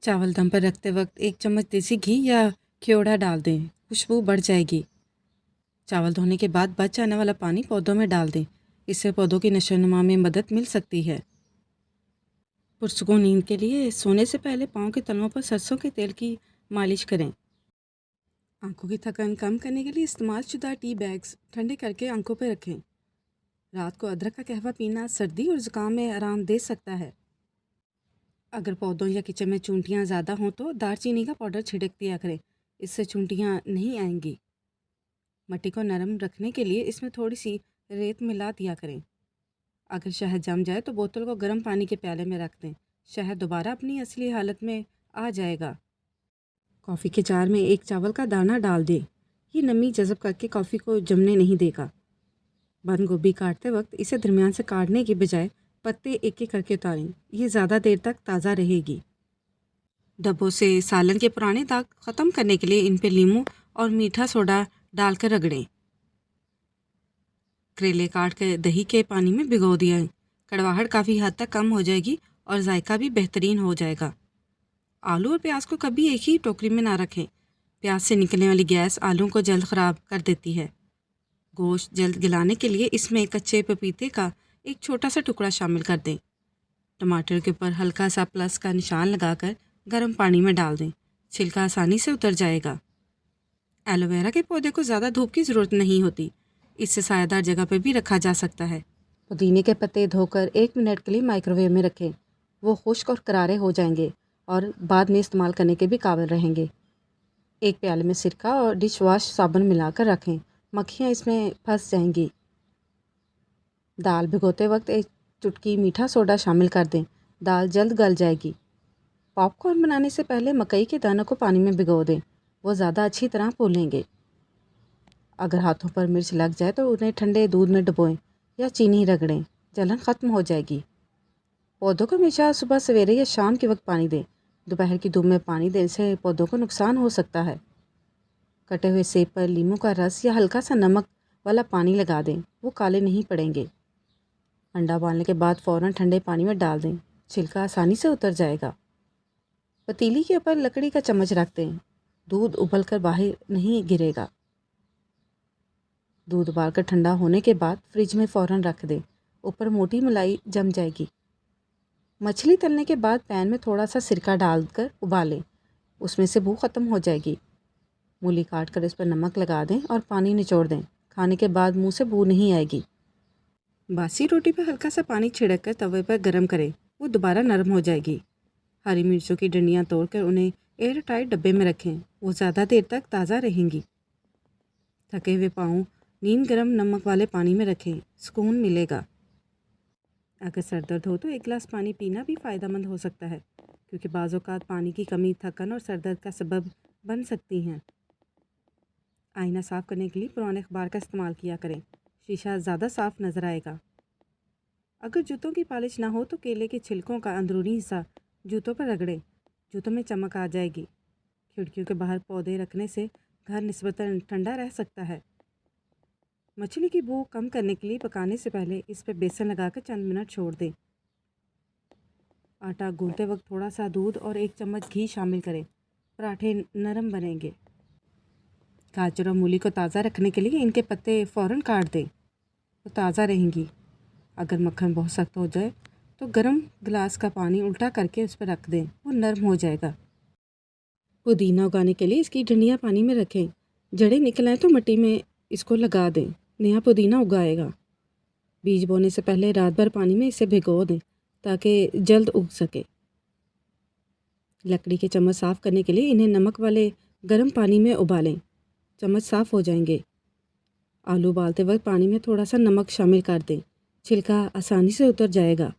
चावल दम पर रखते वक्त 1 चम्मच देसी घी या खियोड़ा डाल दें, खुशबू बढ़ जाएगी। चावल धोने के बाद बच जाने वाला पानी पौधों में डाल दें, इससे पौधों की नशोनुमा में मदद मिल सकती है। पुरसकून नींद के लिए सोने से पहले पाँव के तलवों पर सरसों के तेल की मालिश करें। आंखों की थकान कम करने के लिए इस्तेमाल शुदा टी बैग्स ठंडे करके आंखों पर रखें। रात को अदरक का कहवा पीना सर्दी और ज़ुकाम में आराम दे सकता है। अगर पौधों या किचन में चूंटियाँ ज़्यादा हों तो दालचीनी का पाउडर छिड़क दिया करें, इससे चूंटियाँ नहीं आएंगी। मिट्टी को नरम रखने के लिए इसमें थोड़ी सी रेत मिला दिया करें। अगर शहद जम जाए तो बोतल को गर्म पानी के प्याले में रख दें, शहद दोबारा अपनी असली हालत में आ जाएगा। कॉफ़ी के जार में 1 चावल का दाना डाल दें, ये नमी जज़ब करके कॉफ़ी को जमने नहीं देगा। बंद गोभी काटते वक्त इसे दरमियान से काटने की बजाय पत्ते एक एक करके उतारें, ये ज़्यादा देर तक ताज़ा रहेगी। डब्बों से सालन के पुराने दाग ख़त्म करने के लिए इन पे नींबू और मीठा सोडा डालकर रगड़ें। करेले काट कर दही के पानी में भिगो दिया, कड़वाहट काफ़ी हद तक कम हो जाएगी और जायका भी बेहतरीन हो जाएगा। आलू और प्याज को कभी एक ही टोकरी में ना रखें, प्याज से निकलने वाली गैस आलू को जल्द ख़राब कर देती है। गोश्त जल्द गलाने के लिए इसमें कच्चे पपीते का एक छोटा सा टुकड़ा शामिल कर दें। टमाटर के ऊपर हल्का सा प्लस का निशान लगाकर गर्म पानी में डाल दें, छिलका आसानी से उतर जाएगा। एलोवेरा के पौधे को ज़्यादा धूप की ज़रूरत नहीं होती, इससे सायादार जगह पर भी रखा जा सकता है। पुदीने के पत्ते धोकर 1 मिनट के लिए माइक्रोवेव में रखें, वो खुश्क और करारे हो जाएंगे और बाद में इस्तेमाल करने के भी काबिल रहेंगे। 1 प्याले में सिरका और डिश वॉश साबुन मिलाकर रखें, मक्खियाँ इसमें फंस जाएंगी। दाल भिगोते वक्त 1 चुटकी मीठा सोडा शामिल कर दें, दाल जल्द गल जाएगी। पॉपकॉर्न बनाने से पहले मकई के दानों को पानी में भिगो दें, वो ज़्यादा अच्छी तरह फूलेंगे। अगर हाथों पर मिर्च लग जाए तो उन्हें ठंडे दूध में डुबोएं या चीनी रगड़ें, जलन ख़त्म हो जाएगी। पौधों को हमेशा सुबह सवेरे या शाम के वक्त पानी दें, दोपहर की धूप में पानी देने से पौधों को नुकसान हो सकता है। कटे हुए सेब पर नींबू का रस या हल्का सा नमक वाला पानी लगा दें, वो काले नहीं पड़ेंगे। अंडा उबालने के बाद फ़ौरन ठंडे पानी में डाल दें, छिलका आसानी से उतर जाएगा। पतीली के ऊपर लकड़ी का चम्मच रख दें, दूध उबल कर बाहर नहीं गिरेगा। दूध उबालकर ठंडा होने के बाद फ्रिज में फ़ौरन रख दें, ऊपर मोटी मलाई जम जाएगी। मछली तलने के बाद पैन में थोड़ा सा सिरका डालकर उबालें, उसमें से बू ख़त्म हो जाएगी। मूली काट कर इस पर नमक लगा दें और पानी निचोड़ दें, खाने के बाद मुंह से बू नहीं आएगी। बासी रोटी पर हल्का सा पानी छिड़क कर तवे पर गर्म करें, वो दोबारा नरम हो जाएगी। हरी मिर्चों की डंडियाँ तोड़कर उन्हें एयर टाइट डब्बे में रखें, वो ज़्यादा देर तक ताज़ा रहेंगी। थके हुए पाँव नीम गर्म नमक वाले पानी में रखें, सुकून मिलेगा। अगर सर दर्द हो तो 1 गिलास पानी पीना भी फ़ायदेमंद हो सकता है, क्योंकि बाज़ औक़ात पानी की कमी थकन और सर दर्द का सबब बन सकती हैं। आईना साफ़ करने के लिए पुराने अखबार का इस्तेमाल किया करें, शीशा ज़्यादा साफ़ नज़र आएगा। अगर जूतों की पॉलिश ना हो तो केले के छिलकों का अंदरूनी हिस्सा जूतों पर रगड़ें, जूतों में चमक आ जाएगी। खिड़कियों के बाहर पौधे रखने से घर निस्बतन ठंडा रह सकता है। मछली की बू कम करने के लिए पकाने से पहले इस पर बेसन लगाकर चंद मिनट छोड़ दें। आटा गूंथते वक्त थोड़ा सा दूध और 1 चम्मच घी शामिल करें, पराठे नरम बनेंगे। गाजर और मूली को ताज़ा रखने के लिए इनके पत्ते फ़ौरन काट दें, वो ताज़ा रहेंगी। अगर मक्खन बहुत सख्त हो जाए तो गर्म गिलास का पानी उल्टा करके उस पर रख दें, वो नरम हो जाएगा। पुदीना उगाने के लिए इसकी डंडियाँ पानी में रखें, जड़ें निकल आए तो मिट्टी में इसको लगा दें, नया पुदीना उगाएगा। बीज बोने से पहले रात भर पानी में इसे भिगो दें ताकि जल्द उग सके। लकड़ी के चम्मच साफ़ करने के लिए इन्हें नमक वाले गर्म पानी में उबालें, चम्मच साफ़ हो जाएंगे। आलू उबालते वक्त पानी में थोड़ा सा नमक शामिल कर दें, छिलका आसानी से उतर जाएगा।